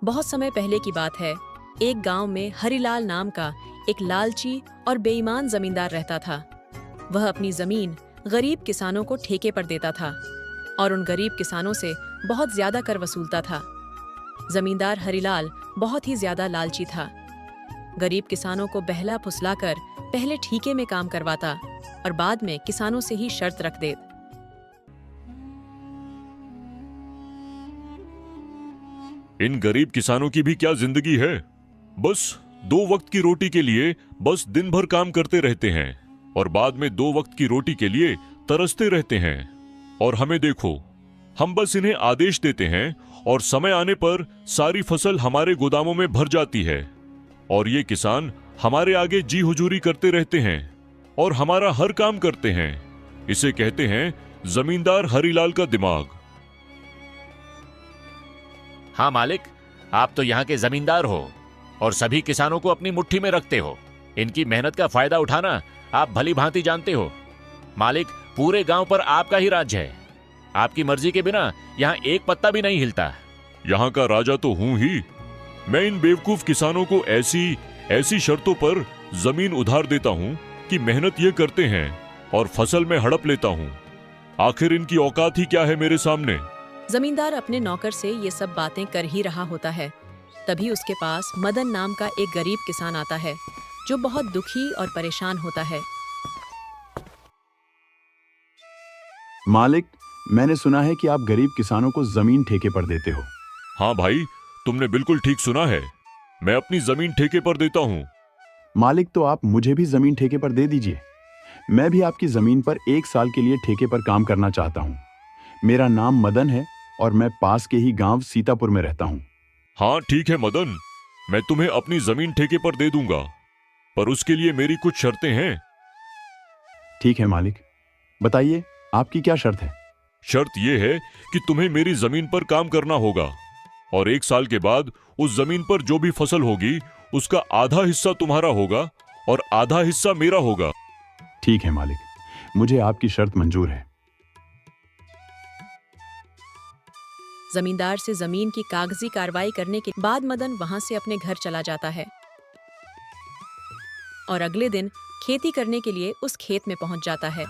बहुत समय पहले की बात है। एक गांव में हरिलाल नाम का एक लालची और बेईमान जमींदार रहता था। वह अपनी जमीन गरीब किसानों को ठेके पर देता था और उन गरीब किसानों से बहुत ज्यादा कर वसूलता था। जमींदार हरिलाल बहुत ही ज्यादा लालची था। गरीब किसानों को बहला फुसलाकर पहले ठेके में काम करवाता और बाद में किसानों से ही शर्त रख देता। इन गरीब किसानों की भी क्या जिंदगी है। बस 2 वक्त की रोटी के लिए बस दिन भर काम करते रहते हैं और बाद में 2 वक्त की रोटी के लिए तरसते रहते हैं। और हमें देखो, हम बस इन्हें आदेश देते हैं और समय आने पर सारी फसल हमारे गोदामों में भर जाती है और ये किसान हमारे आगे जी हुजूरी करते रहते हैं और हमारा हर काम करते हैं। इसे कहते हैं जमींदार हरिलाल का दिमाग। हाँ मालिक, आप तो यहाँ के जमींदार हो और सभी किसानों को अपनी मुट्ठी में रखते हो। इनकी मेहनत का फायदा उठाना आप भली भांति जानते हो। मालिक, पूरे गांव पर आपका ही राज्य है। आपकी मर्जी के बिना यहाँ एक पत्ता भी नहीं हिलता। यहाँ का राजा तो हूं ही। मैं इन बेवकूफ किसानों को ऐसी शर्तों पर जमीन उधार देता हूँ कि मेहनत ये करते हैं और फसल में हड़प लेता हूँ। आखिर इनकी औकात ही क्या है मेरे सामने। जमींदार अपने नौकर से ये सब बातें कर ही रहा होता है। तभी उसके पास मदन नाम का एक गरीब किसान आता है जो बहुत दुखी और परेशान होता है। मालिक, मैंने सुना है कि आप गरीब किसानों को जमीन ठेके पर देते हो। हाँ भाई, तुमने बिल्कुल ठीक सुना है। मैं अपनी जमीन ठेके पर देता हूँ। मालिक, तो आप मुझे भी जमीन ठेके पर दे दीजिए। मैं भी आपकी जमीन पर 1 साल के लिए ठेके पर काम करना चाहता हूँ। मेरा नाम मदन है और मैं पास के ही गांव सीतापुर में रहता हूँ। हाँ ठीक है मदन, मैं तुम्हें अपनी जमीन ठेके पर दे दूंगा, पर उसके लिए मेरी कुछ शर्तें हैं। ठीक है मालिक, बताइए आपकी क्या शर्त है। शर्त यह है कि तुम्हें मेरी जमीन पर काम करना होगा और 1 साल के बाद उस जमीन पर जो भी फसल होगी उसका आधा हिस्सा तुम्हारा होगा और आधा हिस्सा मेरा होगा। ठीक है मालिक, मुझे आपकी शर्त मंजूर है। जमींदार से जमीन की कागजी कार्रवाई करने के बाद मदन वहां से अपने घर चला जाता है और अगले दिन खेती करने के लिए उस खेत में पहुंच जाता है।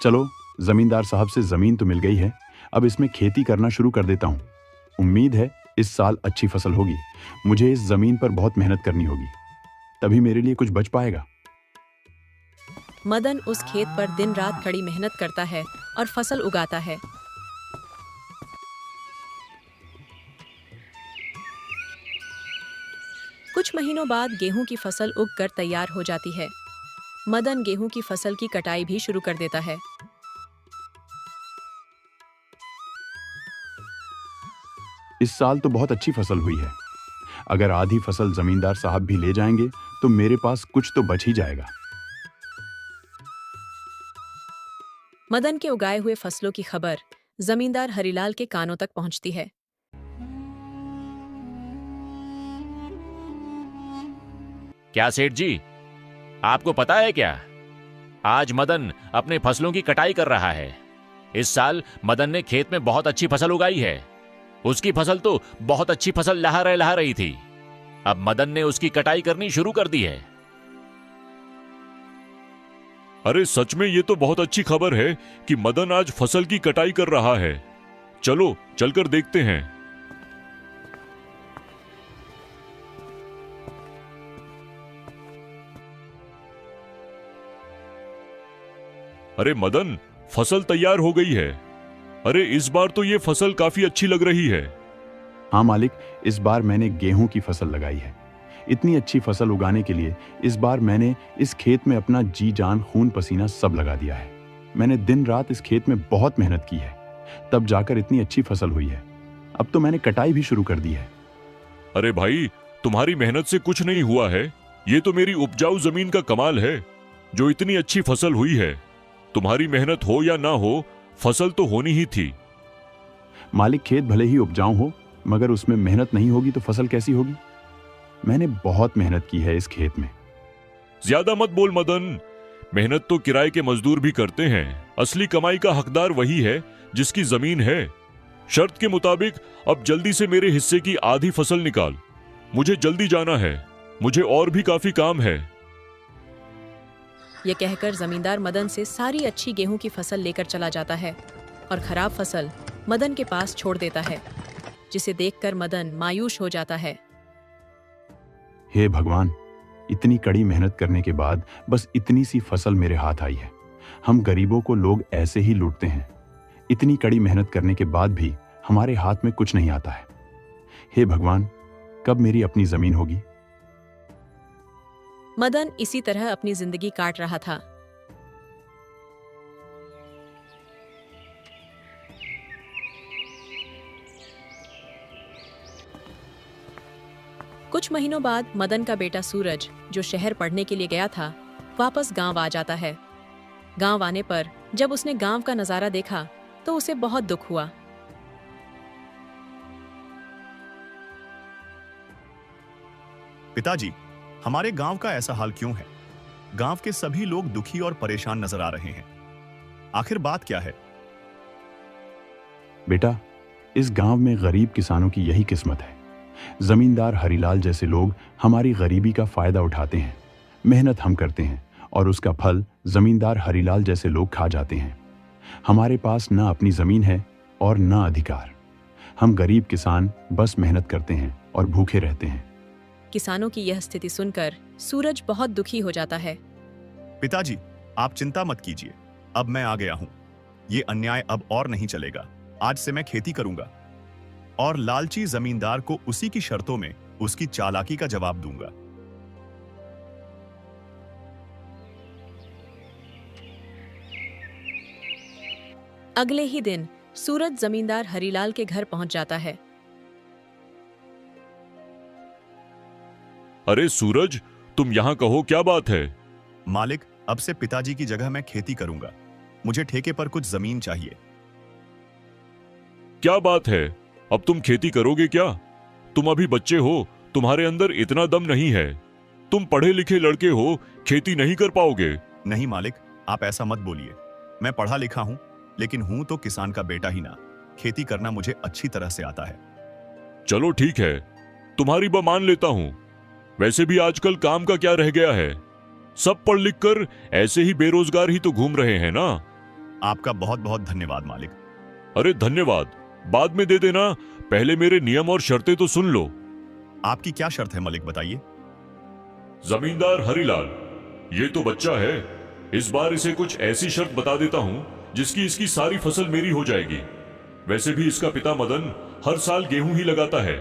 चलो, जमींदार साहब से जमीन तो मिल गई है, अब इसमें खेती करना शुरू कर देता हूँ। उम्मीद है इस साल अच्छी फसल होगी। मुझे इस जमीन पर बहुत मेहनत करनी होगी, तभी मेरे लिए कुछ बच पाएगा। मदन उस खेत पर दिन रात कड़ी मेहनत करता है और फसल उगाता है। कुछ महीनों बाद गेहूं की फसल उगकर तैयार हो जाती है। मदन गेहूं की फसल की कटाई भी शुरू कर देता है। इस साल तो बहुत अच्छी फसल हुई है। अगर आधी फसल जमींदार साहब भी ले जाएंगे तो मेरे पास कुछ तो बच ही जाएगा। मदन के उगाए हुए फसलों की खबर जमींदार हरिलाल के कानों तक पहुंचती है। क्या सेठ जी, आपको पता है क्या, आज मदन अपने फसलों की कटाई कर रहा है। इस साल मदन ने खेत में बहुत अच्छी फसल उगाई है। उसकी फसल तो बहुत अच्छी फसल लहा रही थी। अब मदन ने उसकी कटाई करनी शुरू कर दी है। अरे सच में ये तो बहुत अच्छी खबर है कि मदन आज फसल की कटाई कर रहा है। चलो चलकर देखते हैं। अरे मदन, फसल तैयार हो गई है। अरे इस बार तो ये फसल काफी अच्छी लग रही है। हाँ मालिक, इस बार मैंने गेहूं की फसल लगाई है। इतनी अच्छी फसल उगाने के लिए इस बार मैंने इस खेत में अपना जी जान खून पसीना सब लगा दिया है। मैंने दिन रात इस खेत में बहुत मेहनत की है, तब जाकर इतनी अच्छी फसल हुई है। अब तो मैंने कटाई भी शुरू कर दी है। अरे भाई, तुम्हारी मेहनत से कुछ नहीं हुआ है। ये तो मेरी उपजाऊ जमीन का कमाल है जो इतनी अच्छी फसल हुई है। तुम्हारी मेहनत हो या ना हो, फसल तो होनी ही थी। मालिक, खेत भले ही उपजाऊ हो मगर उसमें मेहनत नहीं होगी तो फसल कैसी होगी। मैंने बहुत मेहनत की है इस खेत में। ज्यादा मत बोल मदन, मेहनत तो किराए के मजदूर भी करते हैं। असली कमाई का हकदार वही है जिसकी जमीन है। शर्त के मुताबिक अब जल्दी से मेरे हिस्से की आधी फसल निकाल। मुझे जल्दी जाना है, मुझे और भी काफी काम है। यह कहकर जमींदार मदन से सारी अच्छी गेहूं की फसल लेकर चला जाता है और खराब फसल मदन के पास छोड़ देता है, जिसे देखकर मदन मायूस हो जाता है। हे भगवान, इतनी कड़ी मेहनत करने के बाद बस इतनी सी फसल मेरे हाथ आई है। हम गरीबों को लोग ऐसे ही लूटते हैं। इतनी कड़ी मेहनत करने के बाद भी हमारे हाथ में कुछ नहीं आता है। हे भगवान, कब मेरी अपनी जमीन होगी? मदन इसी तरह अपनी जिंदगी काट रहा था। कुछ महीनों बाद मदन का बेटा सूरज, जो शहर पढ़ने के लिए गया था, वापस गांव आ जाता है। गांव आने पर जब उसने गांव का नजारा देखा तो उसे बहुत दुख हुआ। पिताजी, हमारे गांव का ऐसा हाल क्यों है? गांव के सभी लोग दुखी और परेशान नजर आ रहे हैं। आखिर बात क्या है? बेटा, इस गांव में गरीब किसानों की यही किस्मत है। जमींदार हरिलाल जैसे लोग हमारी गरीबी का फायदा उठाते हैं। मेहनत हम करते हैं और उसका फल जमींदार हरिलाल जैसे लोग खा जाते हैं। हमारे पास ना अपनी जमीन है और ना अधिकार। हम गरीब किसान बस मेहनत करते हैं और भूखे रहते हैं। किसानों की यह स्थिति सुनकर सूरज बहुत दुखी हो जाता है। पिताजी, आप चिंता मत कीजिए। अब मैं आ गया हूं। ये अन्याय अब और नहीं चलेगा। आज से मैं खेती करूंगा और लालची जमींदार को उसी की शर्तों में उसकी चालाकी का जवाब दूंगा। अगले ही दिन सूरज जमींदार हरिलाल के घर पहुंच जाता है। अरे सूरज, तुम यहाँ कहो, क्या बात है? मालिक, अब से पिताजी की जगह मैं खेती करूंगा। मुझे ठेके पर कुछ जमीन चाहिए। क्या बात है? अब तुम खेती करोगे क्या? तुम अभी बच्चे हो, तुम्हारे अंदर इतना दम नहीं है। तुम पढ़े लिखे लड़के हो, खेती नहीं कर पाओगे। नहीं मालिक, आप ऐसा मत बोलिए। मैं पढ़ा लिखा हूं, लेकिन हूं तो किसान का बेटा ही ना। खेती करना मुझे अच्छी तरह से आता है। चलो ठीक है, तुम्हारी बात मान लेता हूं। वैसे भी आजकल काम का क्या रह गया है? सब पढ़ लिख कर ऐसे ही बेरोजगार ही तो घूम रहे हैं ना। आपका बहुत बहुत धन्यवाद मालिक। अरे धन्यवाद बाद में दे देना, पहले मेरे नियम और शर्तें तो सुन लो। आपकी क्या शर्त है मालिक, बताइए। जमींदार हरिलाल, ये तो बच्चा है। इस बार इसे कुछ ऐसी शर्त बता देता हूं जिसकी इसकी सारी फसल मेरी हो जाएगी। वैसे भी इसका पिता मदन हर साल गेहूं ही लगाता है,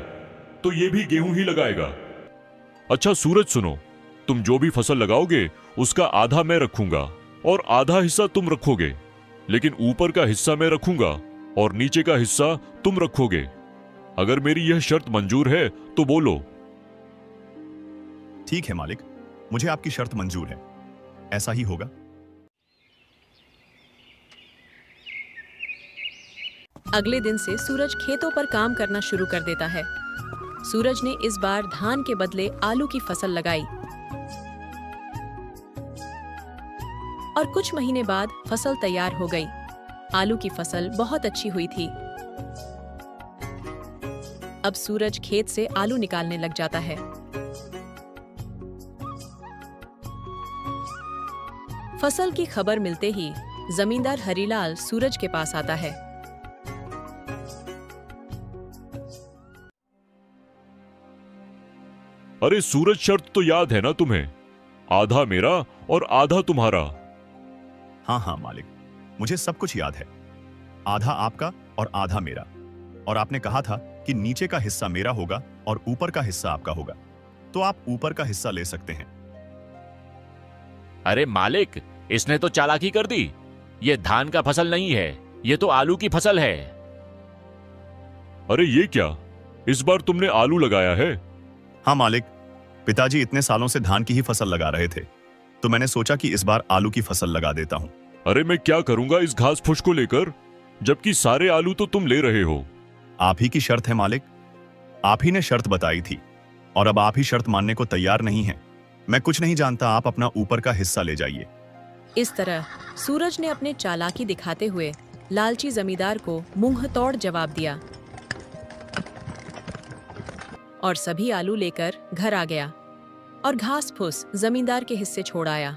तो ये भी गेहूं ही लगाएगा। अच्छा सूरज सुनो, तुम जो भी फसल लगाओगे उसका आधा मैं रखूंगा और आधा हिस्सा तुम रखोगे, लेकिन ऊपर का हिस्सा मैं रखूंगा और नीचे का हिस्सा तुम रखोगे। अगर मेरी यह शर्त मंजूर है तो बोलो। ठीक है मालिक, मुझे आपकी शर्त मंजूर है। ऐसा ही होगा। अगले दिन से सूरज खेतों पर काम करना शुरू कर देता है। सूरज ने इस बार धान के बदले आलू की फसल लगाई और कुछ महीने बाद फसल तैयार हो गई। आलू की फसल बहुत अच्छी हुई थी। अब सूरज खेत से आलू निकालने लग जाता है। फसल की खबर मिलते ही जमींदार हरिलाल सूरज के पास आता है। अरे सूरज, शर्त तो याद है ना तुम्हें? आधा मेरा और आधा तुम्हारा। हाँ हाँ मालिक, मुझे सब कुछ याद है। आधा आपका और आधा मेरा। और आपने कहा था कि नीचे का हिस्सा मेरा होगा और ऊपर का हिस्सा आपका होगा, तो आप ऊपर का हिस्सा ले सकते हैं। अरे मालिक, इसने तो चालाकी कर दी। ये धान का फसल नहीं है, ये तो आलू की फसल है। अरे ये क्या, इस बार तुमने आलू लगाया है? हाँ मालिक, पिताजी इतने सालों से धान की ही फसल लगा रहे थे, तो मैंने सोचा कि इस बार आलू की फसल लगा देता हूं। अरे मैं क्या करूंगा इस घास फूस को लेकर, जबकि सारे आलू तो तुम ले रहे हो। आप ही की शर्त है मालिक, आप ही ने शर्त बताई थी और अब आप ही शर्त मानने को तैयार नहीं हैं। मैं कुछ नहीं जानता, आप अपना ऊपर का हिस्सा ले जाइए। इस तरह सूरज ने अपने चालाकी दिखाते हुए लालची जमींदार को मुंह तोड़ जवाब दिया और सभी आलू लेकर घर आ गया और घास फूस जमींदार के हिस्से छोड़ आया।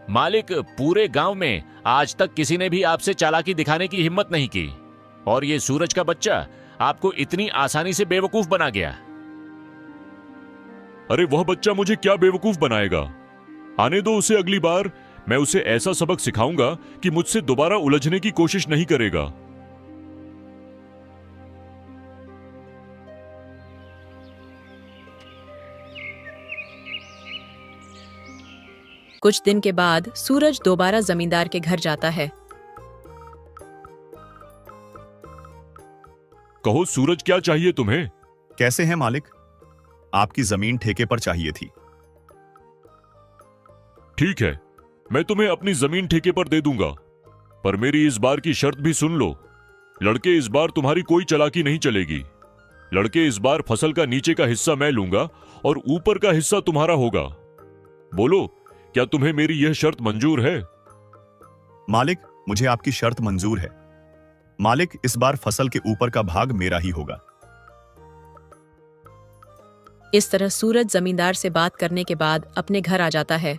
मालिक, पूरे गांव में आज तक किसी ने भी आपसे चालाकी दिखाने की हिम्मत नहीं की और ये सूरज का बच्चा आपको इतनी आसानी से बेवकूफ बना गया। अरे वह बच्चा मुझे क्या बेवकूफ बनाएगा? आने दो उसे, अगली बार मैं उसे ऐसा सबक सिखाऊंगा कि मुझसे दोबारा उलझने की कोशिश नहीं करेगा। कुछ दिन के बाद सूरज दोबारा जमींदार के घर जाता है। कहो सूरज, क्या चाहिए तुम्हें? कैसे हैं मालिक? आपकी जमीन ठेके पर चाहिए थी। ठीक है, मैं तुम्हें अपनी जमीन ठेके पर दे दूंगा, पर मेरी इस बार की शर्त भी सुन लो। लड़के, इस बार तुम्हारी कोई चालाकी नहीं चलेगी। लड़के, इस बार फसल का नीचे का हिस्सा मैं लूंगा और ऊपर का हिस्सा तुम्हारा होगा। बोलो, क्या तुम्हें मेरी यह शर्त मंजूर है? मालिक, मुझे आपकी शर्त मंजूर है। मालिक, इस बार फसल के ऊपर का भाग मेरा ही होगा। इस तरह सूरज जमींदार से बात करने के बाद अपने घर आ जाता है।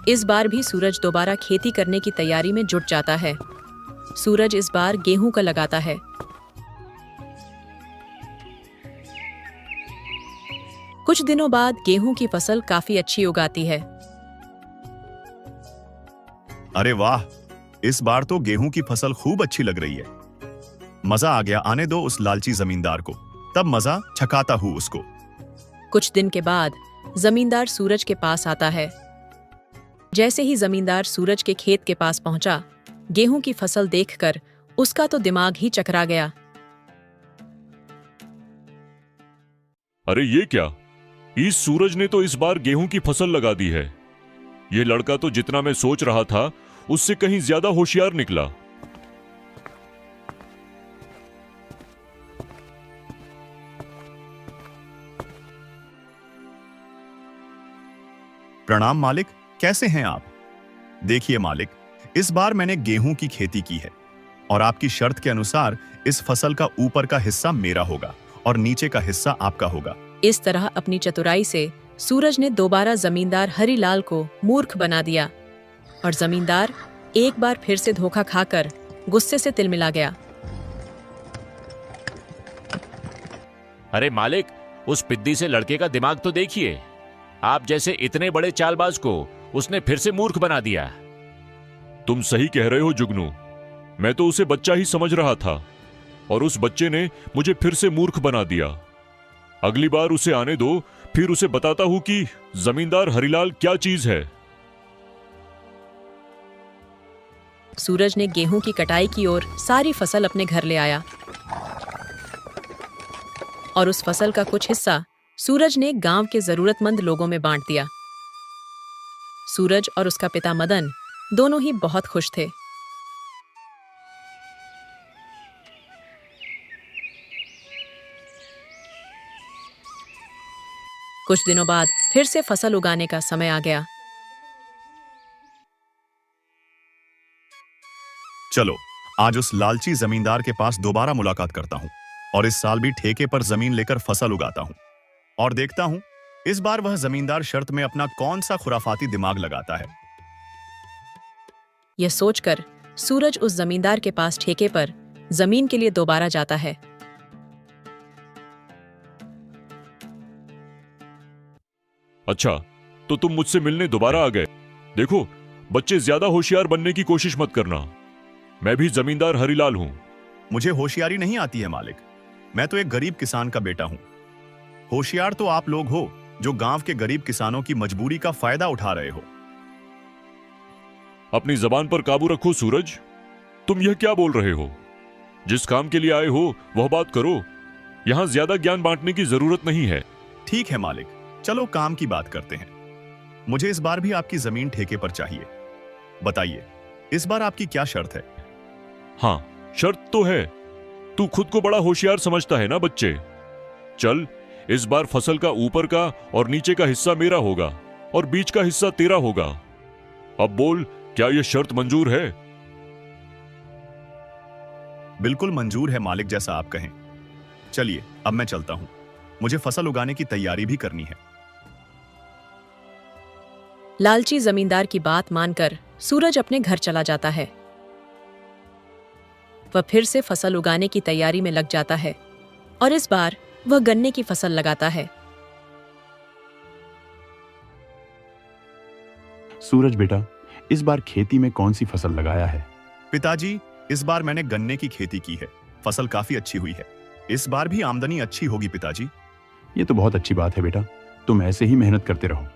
इस बार भी सूरज दोबारा खेती करने की तैयारी में जुट जाता है। सूरज इस बार गेहूं का लगाता है। कुछ दिनों बाद गेहूं की फसल काफी अच्छी उगाती है। अरे वाह, इस बार तो गेहूं की फसल खूब अच्छी लग रही है। मजा आ गया, आने दो उस लालची जमींदार को, तब मजा छकाता हूं उसको। कुछ दिन के बाद जमींदार सूरज के पास आता है। जैसे ही जमींदार सूरज के खेत के पास पहुंचा, गेहूं की फसल देखकर उसका तो दिमाग ही चकरा गया। अरे ये क्या? इस सूरज ने तो इस बार गेहूं की फसल लगा दी है। यह लड़का तो जितना मैं सोच रहा था उससे कहीं ज्यादा होशियार निकला। प्रणाम मालिक, कैसे हैं आप? देखिए मालिक, इस बार मैंने गेहूं की खेती की है और आपकी शर्त के अनुसार इस फसल का ऊपर का हिस्सा मेरा होगा और नीचे का हिस्सा आपका होगा। इस तरह अपनी चतुराई से सूरज ने दोबारा जमींदार हरिलाल को मूर्ख बना दिया और जमींदार एक बार फिर से धोखा खाकर गुस्से से तिलमिला गया। अरे मालिक, उस पिद्दी से लड़के का दिमाग तो देखिए। आप जैसे इतने बड़े चालबाज को उसने फिर से मूर्ख बना दिया। तुम सही कह रहे हो जुगनू, मैं तो उसे बच्चा ही समझ रहा था और उस बच्चे ने मुझे फिर से मूर्ख बना दिया। अगली बार उसे आने दो, फिर उसे बताता हूं कि जमींदार हरिलाल क्या चीज है। सूरज ने गेहूं की कटाई की और सारी फसल अपने घर ले आया और उस फसल का कुछ हिस्सा सूरज ने गांव के जरूरतमंद लोगों में बांट दिया। सूरज और उसका पिता मदन दोनों ही बहुत खुश थे। कुछ दिनों बाद फिर से फसल उगाने का समय आ गया। चलो, आज उस लालची जमींदार के पास दोबारा मुलाकात करता हूं और इस साल भी ठेके पर जमीन लेकर फसल उगाता हूं और देखता हूं इस बार वह जमींदार शर्त में अपना कौन सा खुराफाती दिमाग लगाता है। यह सोचकर सूरज उस जमींदार के पास ठेके पर जमीन के लिए दोबारा जाता है। अच्छा, तो तुम मुझसे मिलने दोबारा आ गए। देखो बच्चे, ज्यादा होशियार बनने की कोशिश मत करना। मैं भी जमींदार हरिलाल हूं। मुझे होशियारी नहीं आती है मालिक, मैं तो एक गरीब किसान का बेटा हूं। होशियार तो आप लोग हो जो गांव के गरीब किसानों की मजबूरी का फायदा उठा रहे हो। अपनी जबान पर काबू रखो सूरज। तुम यह क्या बोल रहे हो? जिस काम के लिए आए हो वह बात करो। यहां ज्यादा ज्ञान बांटने की जरूरत नहीं है। ठीक है मालिक, चलो काम की बात करते हैं। मुझे इस बार भी आपकी जमीन ठेके पर चाहिए। बताइए, इस बार आपकी क्या शर्त है? हाँ, शर्त तो है। तू खुद को बड़ा होशियार समझता है ना बच्चे। चल, इस बार फसल का ऊपर का और नीचे का हिस्सा मेरा होगा और बीच का हिस्सा तेरा होगा। अब बोल, क्या यह शर्त मंजूर है? बिल्कुल मंजूर है मालिक, जैसा आप कहें। चलिए अब मैं चलता हूं, मुझे फसल उगाने की तैयारी भी करनी है। लालची जमींदार की बात मानकर सूरज अपने घर चला जाता है। वह फिर से फसल उगाने की तैयारी में लग जाता है और इस बार वह गन्ने की फसल लगाता है। सूरज बेटा, इस बार खेती में कौन सी फसल लगाया है? पिताजी, इस बार मैंने गन्ने की खेती की है। फसल काफी अच्छी हुई है। इस बार भी आमदनी अच्छी होगी पिताजी। ये तो बहुत अच्छी बात है बेटा, तुम ऐसे ही मेहनत करते रहो।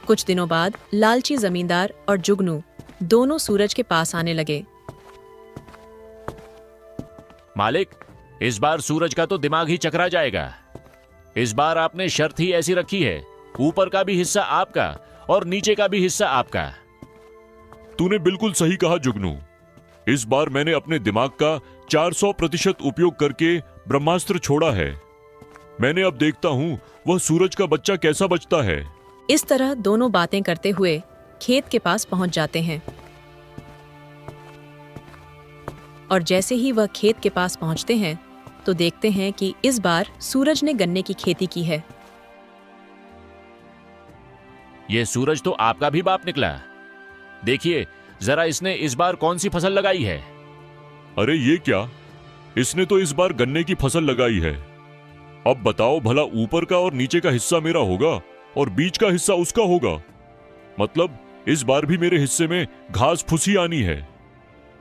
कुछ दिनों बाद लालची जमींदार और जुगनू दोनों सूरज के पास आने लगे। मालिक, इस बार सूरज का तो दिमाग ही चकरा जाएगा। इस बार आपने शर्त ही ऐसी रखी है, ऊपर का भी हिस्सा आपका और नीचे का भी हिस्सा आपका। तूने बिल्कुल सही कहा जुगनू। इस बार मैंने अपने दिमाग का 400% उपयोग करके ब्रह्मास्त्र छोड़ा है। मैंने अब देखता हूं वह सूरज का बच्चा कैसा बचता है। इस तरह दोनों बातें करते हुए खेत के पास पहुंच जाते हैं और जैसे ही वह खेत के पास पहुंचते हैं तो देखते हैं कि इस बार सूरज ने गन्ने की खेती की है। यह सूरज तो आपका भी बाप निकला। देखिए जरा, इसने इस बार कौन सी फसल लगाई है। अरे ये क्या, इसने तो इस बार गन्ने की फसल लगाई है। अब बताओ भला, ऊपर का और नीचे का हिस्सा मेरा होगा और बीच का हिस्सा उसका होगा। मतलब इस बार भी मेरे हिस्से में घास फूसी आनी है।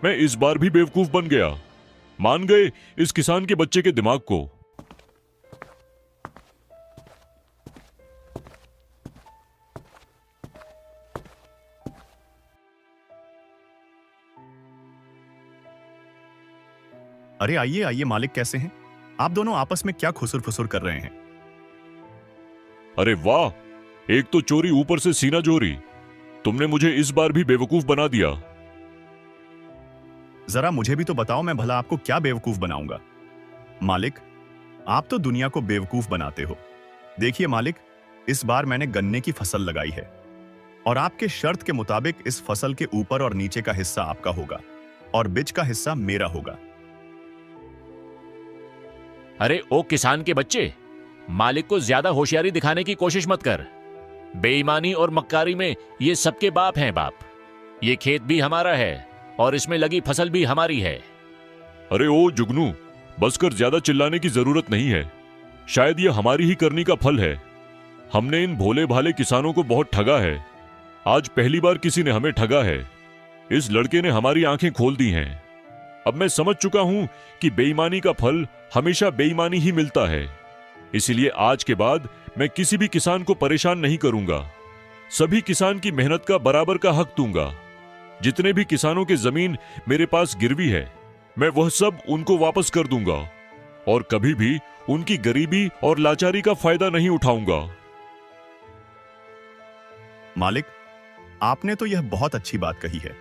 मैं इस बार भी बेवकूफ बन गया। मान गए इस किसान के बच्चे के दिमाग को। अरे आइए आइए मालिक, कैसे हैं आप दोनों? आपस में क्या खुसुर फुसुर कर रहे हैं? अरे वाह, एक तो चोरी ऊपर से सीना चोरी। तुमने मुझे इस बार भी बेवकूफ बना दिया। जरा मुझे भी तो बताओ, मैं भला आपको क्या बेवकूफ बनाऊंगा? मालिक, आप तो दुनिया को बेवकूफ बनाते हो। देखिए मालिक, इस बार मैंने गन्ने की फसल लगाई है और आपके शर्त के मुताबिक इस फसल के ऊपर और नीचे का हिस्सा आपका होगा और बीच का हिस्सा मेरा होगा। अरे ओ किसान के बच्चे, मालिक को ज्यादा होशियारी दिखाने की कोशिश मत कर। बेईमानी और मक्कारी में ये सबके बाप हैं बाप। ये खेत भी हमारा है और इसमें लगी फसल भी हमारी है। अरे ओ जुगनू, बस कर, ज्यादा चिल्लाने की जरूरत नहीं है। शायद यह हमारी ही करनी का फल है। हमने इन भोले भाले किसानों को बहुत ठगा है। आज पहली बार किसी ने हमें ठगा है। इस लड़के ने हमारी आंखें खोल दी हैं। अब मैं समझ चुका हूं कि बेईमानी का फल हमेशा बेईमानी ही मिलता है। इसीलिए आज के बाद मैं किसी भी किसान को परेशान नहीं करूंगा। सभी किसान की मेहनत का बराबर का हक दूंगा। जितने भी किसानों की जमीन मेरे पास गिरवी है, मैं वह सब उनको वापस कर दूंगा और कभी भी उनकी गरीबी और लाचारी का फायदा नहीं उठाऊंगा। मालिक, आपने तो यह बहुत अच्छी बात कही है।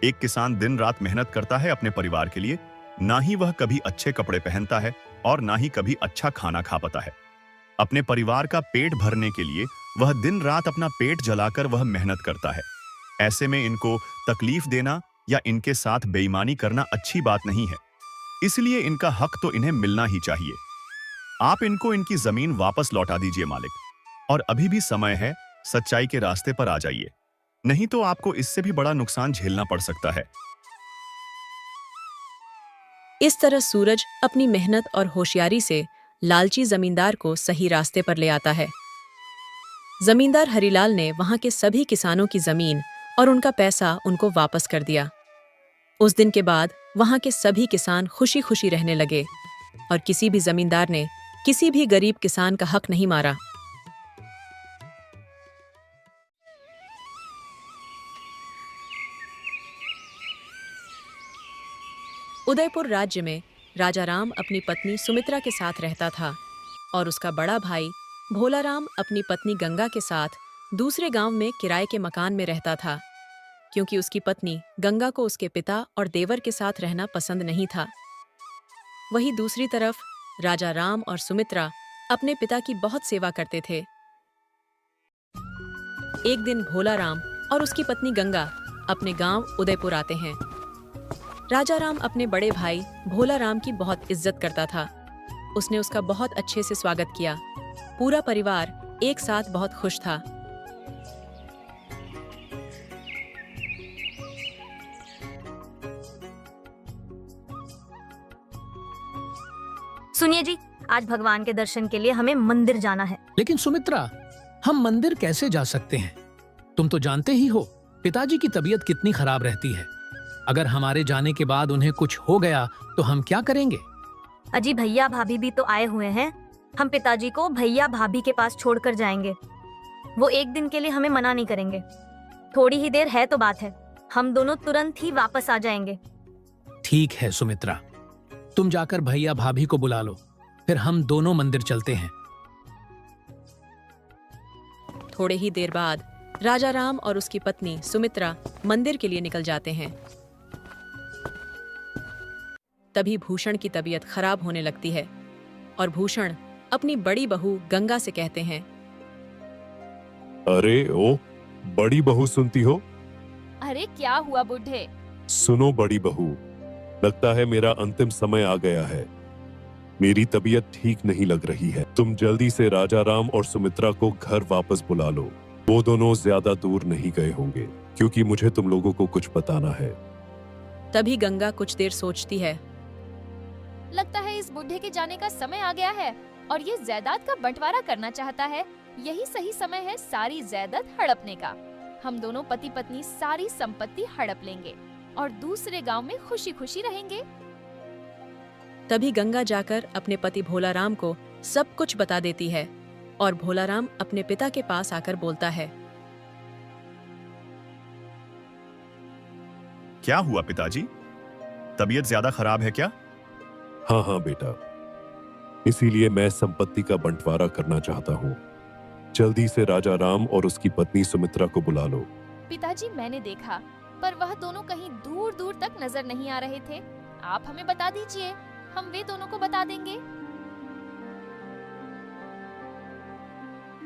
एक किसान दिन रात मेहनत करता है अपने परिवार के लिए, ना ही वह कभी अच्छे कपड़े पहनता है और ना ही कभी अच्छा खाना खा पाता है। अपने परिवार का पेट भरने के लिए वह दिन रात अपना पेट जलाकर वह मेहनत करता है। ऐसे में इनको तकलीफ देना या इनके साथ बेईमानी करना अच्छी बात नहीं है। इसलिए इनका हक तो इन्हें मिलना ही चाहिए। आप इनको इनकी जमीन वापस लौटा दीजिए मालिक, और अभी भी समय है, सच्चाई के रास्ते पर आ जाइए, नहीं तो आपको इससे भी बड़ा नुकसान झेलना पड़ सकता है। इस तरह सूरज अपनी मेहनत और होशियारी से लालची जमींदार को सही रास्ते पर ले आता है। जमींदार हरिलाल ने वहां के सभी किसानों की जमीन और उनका पैसा उनको वापस कर दिया। उस दिन के बाद वहां के सभी किसान खुशी खुशी रहने लगे और किसी भी जमींदार ने किसी भी गरीब किसान का हक नहीं मारा। उदयपुर राज्य में राजा राम अपनी पत्नी सुमित्रा के साथ रहता था और उसका बड़ा भाई भोलाराम अपनी पत्नी गंगा के साथ दूसरे गांव में किराए के मकान में रहता था, क्योंकि उसकी पत्नी गंगा को उसके पिता और देवर के साथ रहना पसंद नहीं था। वहीं दूसरी तरफ राजा राम और सुमित्रा अपने पिता की बहुत सेवा करते थे। एक दिन भोला राम और उसकी पत्नी गंगा अपने गांव उदयपुर आते हैं। राजा राम अपने बड़े भाई भोला राम की बहुत इज्जत करता था। उसने उसका बहुत अच्छे से स्वागत किया। पूरा परिवार एक साथ बहुत खुश था। सुनिए जी, आज भगवान के दर्शन के लिए हमें मंदिर जाना है। लेकिन सुमित्रा, हम मंदिर कैसे जा सकते हैं? तुम तो जानते ही हो पिताजी की तबीयत कितनी खराब रहती है। अगर हमारे जाने के बाद उन्हें कुछ हो गया तो हम क्या करेंगे? अजी, भैया भाभी भी तो आए हुए हैं। हम पिताजी को भैया भाभी के पास छोड़कर जाएंगे। वो एक दिन के लिए हमें मना नहीं करेंगे। थोड़ी ही देर है तो बात है, हम दोनों तुरंत ही वापस आ जाएंगे। ठीक है सुमित्रा, तुम जाकर भैया भाभी को बुला लो, फिर हम दोनों मंदिर चलते हैं। थोड़े ही देर बाद राजा राम और उसकी पत्नी सुमित्रा मंदिर के लिए निकल जाते हैं। तभी भूषण की तबीयत खराब होने लगती है और भूषण अपनी बड़ी बहू गंगा से कहते हैं, अरे ओ बड़ी बहू, सुनती हो? अरे क्या हुआ बुढ़े? सुनो बड़ी बहू, लगता है मेरा अंतिम समय आ गया है। मेरी तबीयत ठीक नहीं लग रही है। तुम जल्दी से राजा राम और सुमित्रा को घर वापस बुला लो। वो दोनों ज्यादा दूर नहीं गए होंगे, क्योंकि मुझे तुम लोगों को कुछ बताना है। तभी गंगा कुछ देर सोचती है। लगता है इस बुढ़े के जाने का समय आ गया है और ये जायदाद का बंटवारा करना चाहता है। यही सही समय है सारी जायदाद हड़पने का। हम दोनों पति पत्नी सारी संपत्ति हड़प लेंगे और दूसरे गांव में खुशी खुशी रहेंगे। तभी गंगा जाकर अपने पति भोला राम को सब कुछ बता देती है और भोला राम अपने पिता के पास आकर बोलता है, क्या हुआ पिताजी? तबीयत ज्यादा खराब है क्या? हाँ हाँ बेटा, इसीलिए मैं संपत्ति का बंटवारा करना चाहता हूँ। जल्दी से राजा राम और उसकी पत्नी सुमित्रा को बुला लो। पिताजी, मैंने देखा पर वह दोनों कहीं दूर दूर तक नजर नहीं आ रहे थे। आप हमें बता दीजिए, हम वे दोनों को बता देंगे।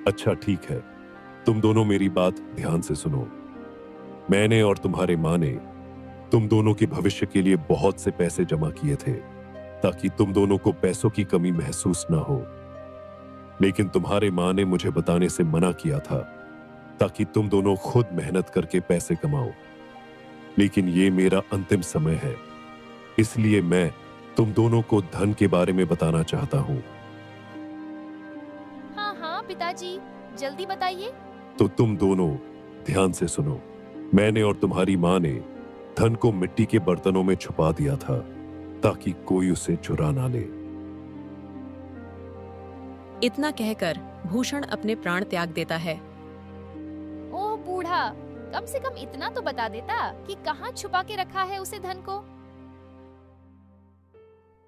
अच्छा ठीक है, तुम दोनों मेरी बात ध्यान से सुनो। मैंने और तुम्हारे माँ ने तुम दोनों के भविष्य के लिए बहुत से पैसे जमा किए थे, ताकि तुम दोनों को पैसों की कमी महसूस ना हो। लेकिन तुम्हारे माँ ने मुझे बताने से मना किया था, ताकि तुम दोनों खुद मेहनत करके पैसे कमाओ। लेकिन ये मेरा अंतिम समय है, इसलिए मैं तुम दोनों को धन के बारे में बताना चाहता हूँ। हाँ हाँ पिताजी, जल्दी बताइए। तो तुम दोनों ध्यान से सुनो। मैंने और तुम्हारी माँ ने धन को मिट्टी के बर्तनों में छुपा दिया था, ताकि कोई उसे चुरा ना ले। इतना कहकर भूषण अपने प्राण त्याग देता है। ओह बूढ़ा, कम से कम इतना तो बता देता कि कहाँ छुपा के रखा है उसे धन को।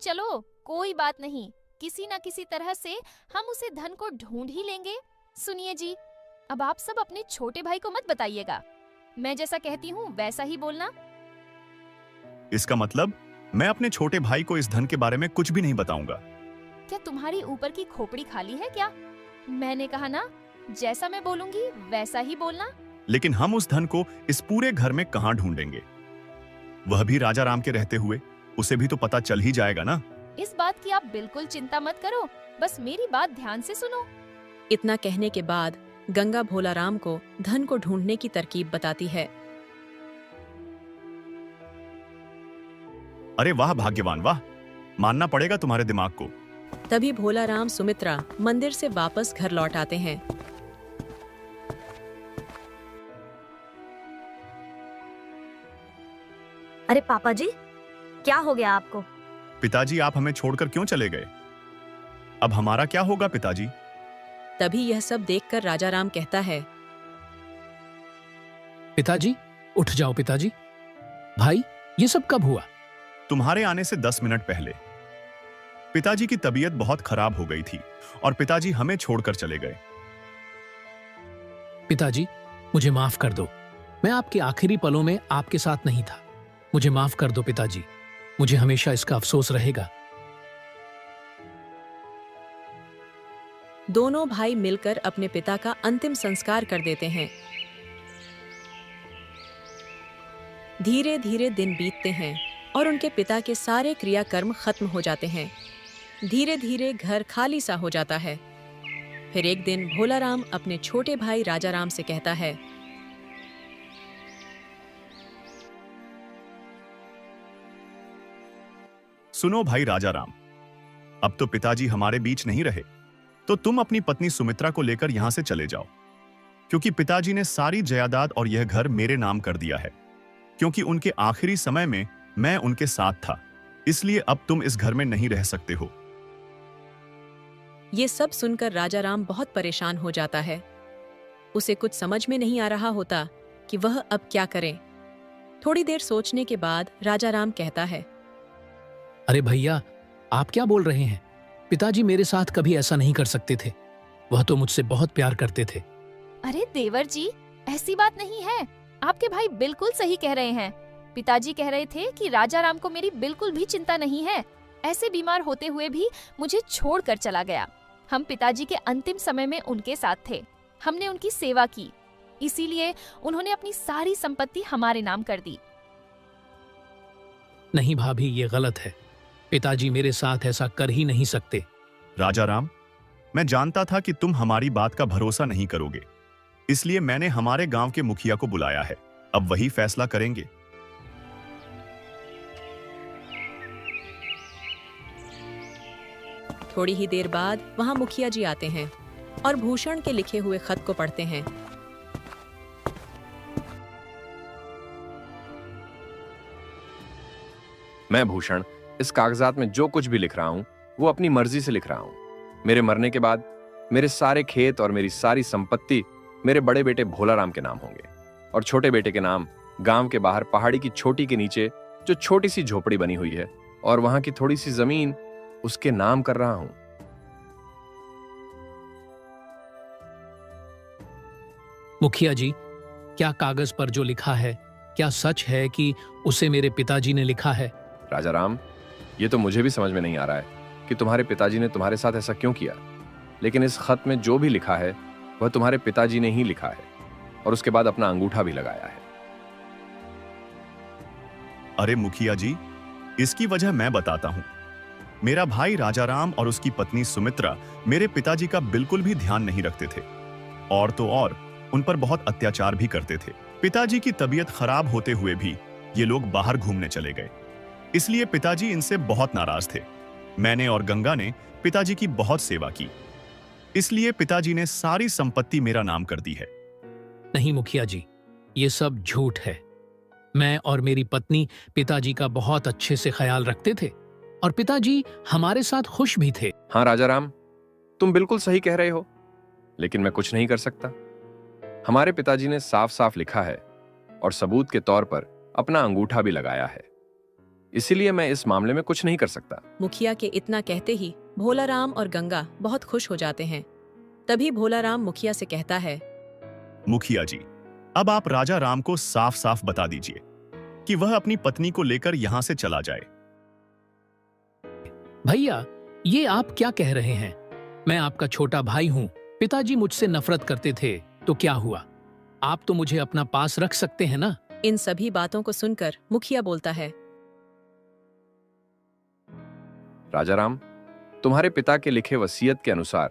चलो कोई बात नहीं, किसी न किसी तरह से हम उसे धन को ढूंढ ही लेंगे। सुनिए जी, अब आप सब अपने छोटे भाई को मत बताइएगा। मैं जैसा कहती हूँ वैसा ही बोलना। इसका मतलब मैं अपने छोटे भाई को इस धन के बारे में कुछ भी नहीं बताऊंगा। क्या तुम्हारी ऊपर की खोपड़ी खाली है क्या? मैंने कहा ना, जैसा मैं बोलूंगी वैसा ही बोलना। लेकिन हम उस धन को इस पूरे घर में कहाँ ढूंढेंगे? वह भी राजा राम के रहते हुए। उसे भी तो पता चल ही जाएगा ना। इस बात की आप बिल्कुल चिंता मत करो, बस मेरी बात ध्यान से सुनो। इतना कहने के बाद गंगा भोला राम को धन को ढूंढने की तरकीब बताती है। अरे वाह भाग्यवान, वाह! मानना पड़ेगा तुम्हारे दिमाग को। तभी भोला राम सुमित्रा मंदिर से वापस घर लौट आते हैं। अरे पापा जी, क्या हो गया आपको? पिताजी, आप हमें छोड़कर क्यों चले गए? अब हमारा क्या होगा पिताजी? तभी यह सब देखकर राजा राम कहता है, पिताजी उठ जाओ। पिताजी, भाई ये सब कब हुआ? तुम्हारे आने से 10 मिनट पहले। पिताजी की तबीयत बहुत खराब हो गई थी और पिताजी हमें छोड़कर चले गए। पिताजी मुझे माफ कर दो, मैं आपके आखिरी पलों में आपके साथ नहीं था। मुझे माफ कर दो पिताजी, मुझे हमेशा इसका अफसोस रहेगा। दोनों भाई मिलकर अपने पिता का अंतिम संस्कार कर देते हैं। धीरे धीरे दिन बीतते हैं और उनके पिता के सारे क्रियाकर्म खत्म हो जाते हैं। धीरे धीरे घर खाली सा हो जाता है। फिर एक दिन भोलाराम अपने छोटे भाई राजाराम से कहता है, सुनो भाई राजाराम, अब तो पिताजी हमारे बीच नहीं रहे, तो तुम अपनी पत्नी सुमित्रा को लेकर यहां से चले जाओ, क्योंकि पिताजी ने सारी जायदाद और यह घर मेरे नाम कर दिया है। क्योंकि उनके आखिरी समय में मैं उनके साथ था, इसलिए अब तुम इस घर में नहीं रह सकते हो। ये सब सुनकर राजाराम बहुत परेशान हो जाता है। उसे कुछ समझ में नहीं आ रहा होता कि वह अब क्या करे। थोड़ी देर सोचने के बाद राजाराम कहता है, अरे भैया, आप क्या बोल रहे हैं? पिताजी मेरे साथ कभी ऐसा नहीं कर सकते थे। वह तो मुझसे बहुत प्यार करते थे। अरे देवर जी, ऐसी बात नहीं है। आपके भाई बिल्कुल सही कह रहे हैं। पिताजी कह रहे थे कि राजाराम को मेरी बिल्कुल भी चिंता नहीं है। ऐसे बीमार होते हुए भी मुझे छोड़कर चला गया। हम पिताजी के अंतिम समय में उनके साथ थे। हमने उनकी सेवा की, इसीलिए उन्होंने अपनी सारी संपत्ति हमारे नाम कर दी। नहीं भाभी, ये गलत है। पिताजी मेरे साथ ऐसा कर ही नहीं सकते। राजाराम, मैं जानता था कि तुम हमारी बात का भरोसा नहीं करोगे, इसलिए मैंने हमारे गांव के मुखिया को बुलाया है। अब वही फैसला करेंगे। थोड़ी ही देर बाद वहां मुखिया जी आते हैं और भूषण के लिखे हुए खत को पढ़ते हैं। मैं भूषण इस कागजात में जो कुछ भी लिख रहा हूं वो अपनी मर्जी से लिख रहा हूं। मेरे मरने के बाद मेरे सारे खेत और मेरी सारी संपत्ति मेरे बड़े बेटे भोलाराम के नाम होंगे और छोटे बेटे के नाम गांव के बाहर पहाड़ी की चोटी के नीचे जो छोटी सी झोपड़ी बनी हुई है और वहां की थोड़ी सी जमीन उसके नाम कर रहा हूं। मुखिया जी, क्या कागज पर जो लिखा है क्या सच है कि उसे मेरे पिताजी ने लिखा है? राजाराम, ये तो मुझे भी समझ में नहीं आ रहा है कि तुम्हारे पिताजी ने तुम्हारे साथ ऐसा क्यों किया, लेकिन इस खत में जो भी लिखा है वह तुम्हारे पिताजी ने ही लिखा है और उसके बाद अपना अंगूठा भी लगाया है। अरे मुखिया जी, इसकी वजह मैं बताता हूं। मेरा भाई राजाराम और उसकी पत्नी सुमित्रा मेरे पिताजी का बिल्कुल भी ध्यान नहीं रखते थे और तो और उन पर बहुत अत्याचार भी करते थे। पिताजी की तबीयत खराब होते हुए भी ये लोग बाहर घूमने चले गए, इसलिए पिताजी इनसे बहुत नाराज थे। मैंने और गंगा ने पिताजी की बहुत सेवा की, इसलिए पिताजी ने सारी संपत्ति मेरा नाम कर दी है। नहीं मुखिया जी, ये सब झूठ है। मैं और मेरी पत्नी पिताजी का बहुत अच्छे से ख्याल रखते थे और पिताजी हमारे साथ खुश भी थे। हाँ राजाराम, तुम बिल्कुल सही कह रहे हो, लेकिन मैं कुछ नहीं कर सकता। हमारे पिताजी ने साफ साफ लिखा है और सबूत के तौर पर अपना अंगूठा भी लगाया है, इसीलिए मैं इस मामले में कुछ नहीं कर सकता। मुखिया के इतना कहते ही भोलाराम और गंगा बहुत खुश हो जाते हैं। तभी भोलाराम मुखिया से कहता है, मुखिया जी, अब आप राजा राम को साफ साफ बता दीजिए कि वह अपनी पत्नी को लेकर यहां से चला जाए। भैया, ये आप क्या कह रहे हैं? मैं आपका छोटा भाई हूँ। पिताजी मुझसे नफरत करते थे तो क्या हुआ? आप तो मुझे अपना पास रख सकते हैं ना? इन सभी बातों को सुनकर मुखिया बोलता है, राजाराम, तुम्हारे पिता के लिखे वसीयत के अनुसार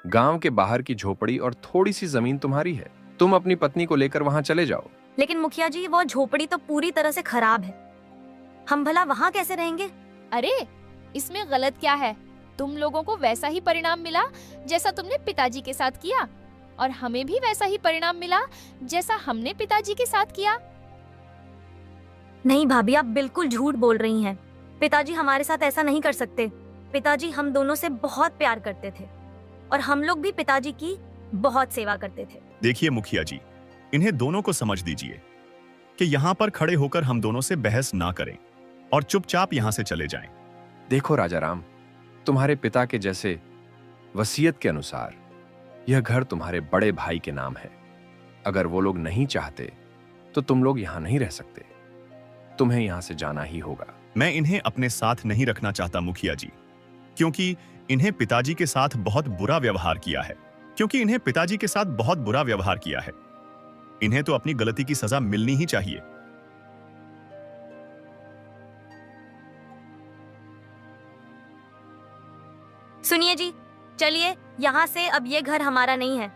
गांव के बाहर की झोपड़ी और थोड़ी सी जमीन तुम्हारी है। तुम अपनी पत्नी को लेकर वहां चले जाओ। लेकिन मुखिया जी, वो झोपड़ी तो पूरी तरह से खराब है। हम भला वहाँ कैसे रहेंगे? अरे इसमें गलत क्या है? तुम लोगों को वैसा ही परिणाम मिला जैसा तुमने पिताजी के साथ किया और हमें भी वैसा ही परिणाम मिला जैसा हमने पिताजी के साथ किया। नहीं भाभी, आप बिल्कुल झूठ बोल रही हैं। पिताजी हमारे साथ ऐसा नहीं कर सकते। पिताजी हम दोनों से बहुत प्यार करते थे और हम लोग भी पिताजी की बहुत सेवा करते थे। देखिए मुखिया जी, इन्हें दोनों को समझ दीजिए कि यहाँ पर खड़े होकर हम दोनों से बहस ना करें और चुपचाप यहाँ से चले जाएं। देखो राजाराम, तुम्हारे पिता के जैसे वसीयत के अनुसार यह घर तुम्हारे बड़े भाई के नाम है। अगर वो लोग नहीं चाहते तो तुम लोग यहां नहीं रह सकते। तुम्हें यहां से जाना ही होगा। मैं इन्हें अपने साथ नहीं रखना चाहता मुखिया जी। क्योंकि इन्हें पिताजी के साथ बहुत बुरा व्यवहार किया है। इन्हें तो अपनी गलती की सजा मिलनी ही चाहिए। सुनिए जी, चलिए यहाँ से, अब ये घर हमारा नहीं है।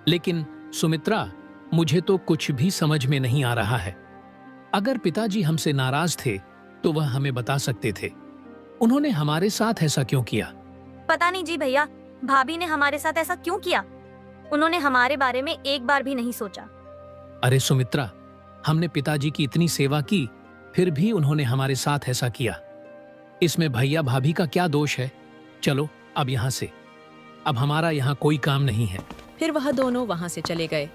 लेकिन सुमित्रा, मुझे तो कुछ भी समझ में नहीं आ रहा है। अगर पिताजी हमसे नाराज थे तो वह हमें बता सकते थे। उन्होंने हमारे साथ ऐसा क्यों किया? पता नहीं जी भैया, भाभी ने हमारे साथ ऐसा क्यों किया। उन्होंने हमारे बारे में एक बार भी नहीं सोचा। अरे सुमित्रा, हमने पिताजी की इतनी सेवा की, फिर भी उन्होंने हमारे साथ ऐसा किया। इसमें भैया भाभी का क्या दोष है? चलो अब यहाँ से, अब हमारा यहाँ कोई काम नहीं है। फिर वह दोनों वहां से चले गए।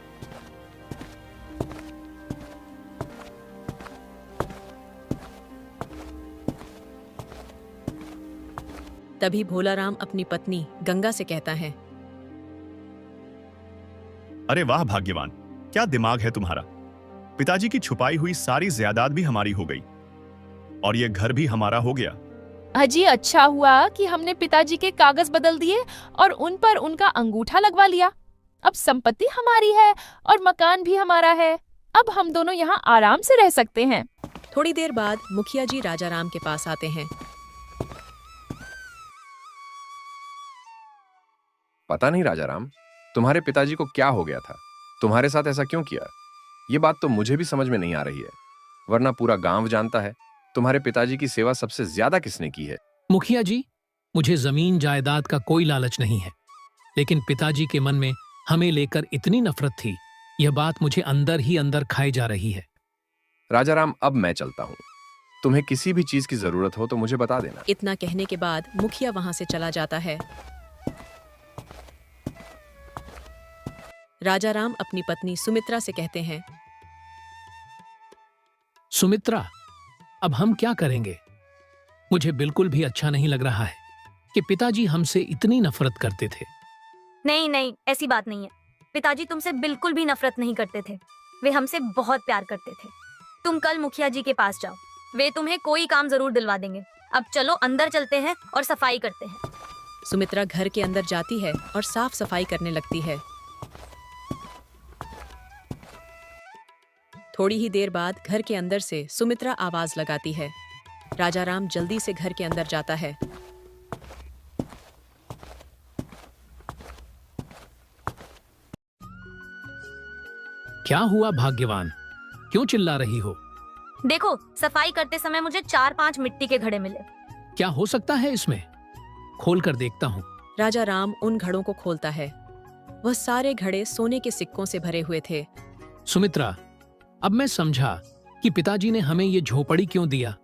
तभी भोलाराम अपनी पत्नी गंगा से कहता है, अरे वाह भाग्यवान, क्या दिमाग है तुम्हारा। पिताजी की छुपाई हुई सारी जायदाद भी हमारी हो गई और ये घर भी हमारा हो गया। अजी अच्छा हुआ कि हमने पिताजी के कागज बदल दिए और उन पर उनका अंगूठा लगवा लिया। अब संपत्ति हमारी है और मकान भी हमारा है। अब हम दोनों यहाँ आराम से रह सकते हैं। थोड़ी देर बाद मुखिया जी राजाराम के पास आते हैं। पता नहीं राजाराम, तुम्हारे पिताजी को क्या हो गया था, तुम्हारे साथ ऐसा क्यों किया। ये बात तो मुझे भी समझ में नहीं आ रही है, वरना पूरा गांव जानता है तुम्हारे पिताजी की सेवा सबसे ज्यादा किसने की है। मुखिया जी, मुझे जमीन जायदाद का कोई लालच नहीं है, लेकिन पिताजी के मन में हमें लेकर इतनी नफरत थी, यह बात मुझे अंदर ही अंदर खाई जा रही है। राजाराम, अब मैं चलता हूँ। तुम्हें किसी भी चीज की जरूरत हो तो मुझे बता देना। इतना कहने के बाद मुखिया वहां से चला जाता है। राजाराम अपनी पत्नी सुमित्रा से कहते हैं, सुमित्रा, अब हम क्या करेंगे? मुझे बिल्कुल भी अच्छा नहीं लग रहा है कि पिताजी हमसे इतनी नफरत करते थे। नहीं नहीं, ऐसी बात नहीं है। पिताजी तुमसे बिल्कुल भी नफरत नहीं करते थे, वे हमसे बहुत प्यार करते थे। तुम कल मुखिया जी के पास जाओ, वे तुम्हें कोई काम जरूर दिलवा देंगे। अब चलो अंदर चलते हैं और सफाई करते हैं। सुमित्रा घर के अंदर जाती है और साफ सफाई करने लगती है। थोड़ी ही देर बाद घर के अंदर से सुमित्रा आवाज लगाती है। राजाराम जल्दी से घर के अंदर जाता है। क्या हुआ भाग्यवान, क्यों चिल्ला रही हो? देखो, सफाई करते समय मुझे 4-5 मिट्टी के घड़े मिले। क्या हो सकता है इसमें? खोल कर देखता हूँ। राजाराम उन घड़ों को खोलता है। वह सारे घड़े सोने के सिक्कों से भरे हुए थे। सुमित्रा, अब मैं समझा कि पिताजी ने हमें ये झोपड़ी क्यों दिया।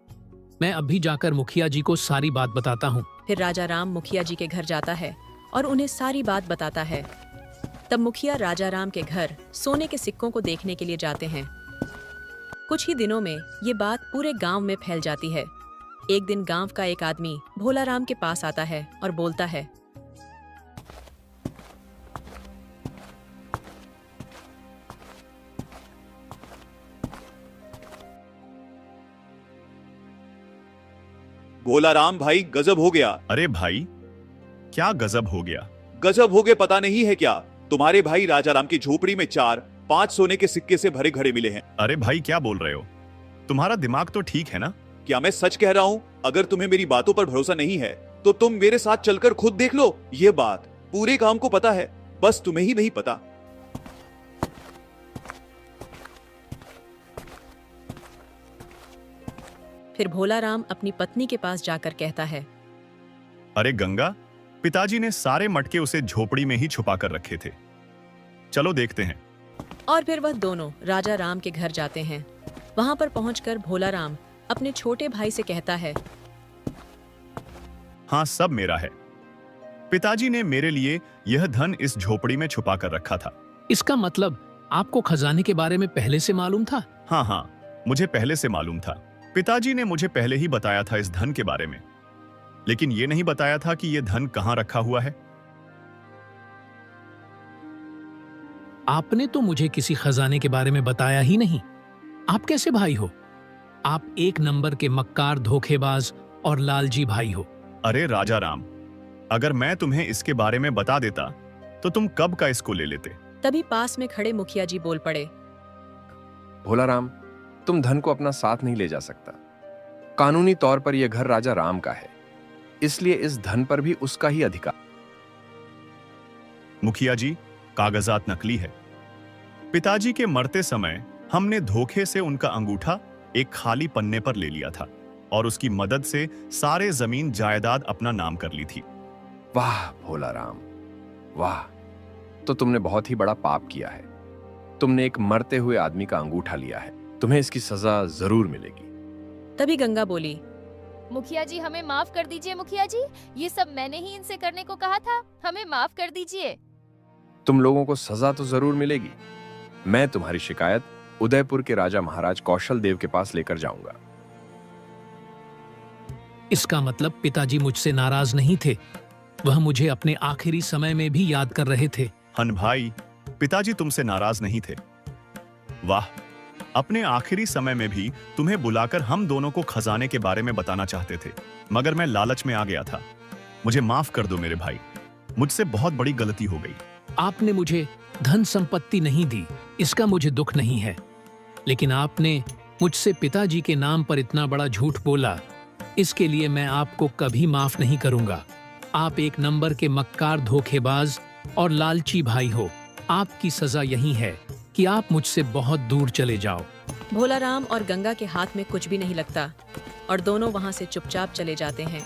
मैं अभी जाकर मुखिया जी को सारी बात बताता हूँ। फिर राजाराम मुखिया जी के घर जाता है और उन्हें सारी बात बताता है। तब मुखिया राजाराम के घर सोने के सिक्कों को देखने के लिए जाते हैं। कुछ ही दिनों में ये बात पूरे गांव में फैल जाती है। एक दिन गांव का एक आदमी भोलाराम के पास आता है और बोलता है, भोलाराम भाई, गजब हो गया। अरे भाई, क्या गजब हो गया? गजब हो गए पता नहीं है क्या? तुम्हारे भाई राजाराम की झोपड़ी में 4-5 सोने के सिक्के से भरे घड़े मिले हैं। अरे भाई, क्या बोल रहे हो? तुम्हारा दिमाग तो ठीक है ना? क्या मैं सच कह रहा हूँ? अगर तुम्हें मेरी बातों पर भरोसा नहीं है तो तुम मेरे साथ चलकर खुद देख लो। ये बात पूरे गांव को पता है, बस तुम्हें ही नहीं पता। फिर भोलाराम अपनी पत्नी के पास जाकर कहता है, अरे गंगा, पिताजी ने सारे मटके उसे झोपड़ी में ही छुपा कर रखे थे, चलो देखते हैं। और फिर वह दोनों राजाराम के घर जाते हैं। वहां पर पहुंचकर भोलाराम अपने छोटे भाई से कहता है, हाँ, सब मेरा है। पिताजी ने मेरे लिए यह धन इस झोपड़ी में छुपा कर रखा था। इसका मतलब आपको खजाने के बारे में पहले से मालूम था? हाँ हाँ, मुझे पहले से मालूम था। पिताजी ने मुझे पहले ही बताया था इस धन के बारे में, लेकिन ये नहीं बताया था कि यह धन कहाँ रखा हुआ है। आपने तो मुझे किसी खजाने के बारे में बताया ही नहीं। आप कैसे भाई हो? आप एक नंबर के मक्कार, धोखेबाज और लालची भाई हो। अरे राजाराम, अगर मैं तुम्हें इसके बारे में बता देता तो तुम कब का इसको ले लेते। तभी पास में खड़े मुखिया जी बोल पड़े। भोलाराम, तुम धन को अपना साथ नहीं ले जा सकता। कानूनी तौर पर यह घर राजा राम का है, इसलिए इस धन पर भी उसका ही अधिकार। मुखिया जी, कागजात नकली है। पिताजी के मरते समय हमने धोखे से उनका अंगूठा एक खाली पन्ने पर ले लिया था और उसकी मदद से सारे जमीन जायदाद अपना नाम कर ली थी। वाह भोलाराम, वाह! तो तुमने बहुत ही बड़ा पाप किया है। तुमने एक मरते हुए आदमी का अंगूठा लिया है। तुम्हें इसकी सजा जरूर मिलेगी। तभी गंगा बोली। मुखिया जी, हमें माफ कर दीजिए। मुखिया जी, ये सब मैंने ही इनसे करने को कहा था, हमें माफ कर दीजिए। तुम लोगों को सजा तो जरूर मिलेगी। मैं तुम्हारी शिकायत उदयपुर के राजा महाराज कौशल देव के पास लेकर जाऊंगा। इसका मतलब पिताजी मुझसे नाराज नहीं थे। वह मुझे अपने आखिरी समय में भी याद कर रहे थे। हन भाई, पिताजी तुमसे नाराज नहीं थे। वाह, अपने आखिरी समय में भी तुम्हें बुलाकर हम दोनों को खजाने के बारे में बताना चाहते थे, मगर मैं लालच में आ गया था। मुझे माफ कर दो मेरे भाई, मुझसे बहुत बड़ी गलती हो गई। आपने मुझे धन संपत्ति नहीं दी, इसका मुझे दुख नहीं है, लेकिन आपने मुझसे पिताजी के नाम पर इतना बड़ा झूठ बोला, इसके लिए मैं आपको कभी माफ नहीं करूंगा। आप एक नंबर के मक्कार, धोखेबाज और लालची भाई हो। आपकी सजा यही है कि आप मुझसे बहुत दूर चले जाओ। भोलाराम और गंगा के हाथ में कुछ भी नहीं लगता और दोनों वहां से चुपचाप चले जाते हैं।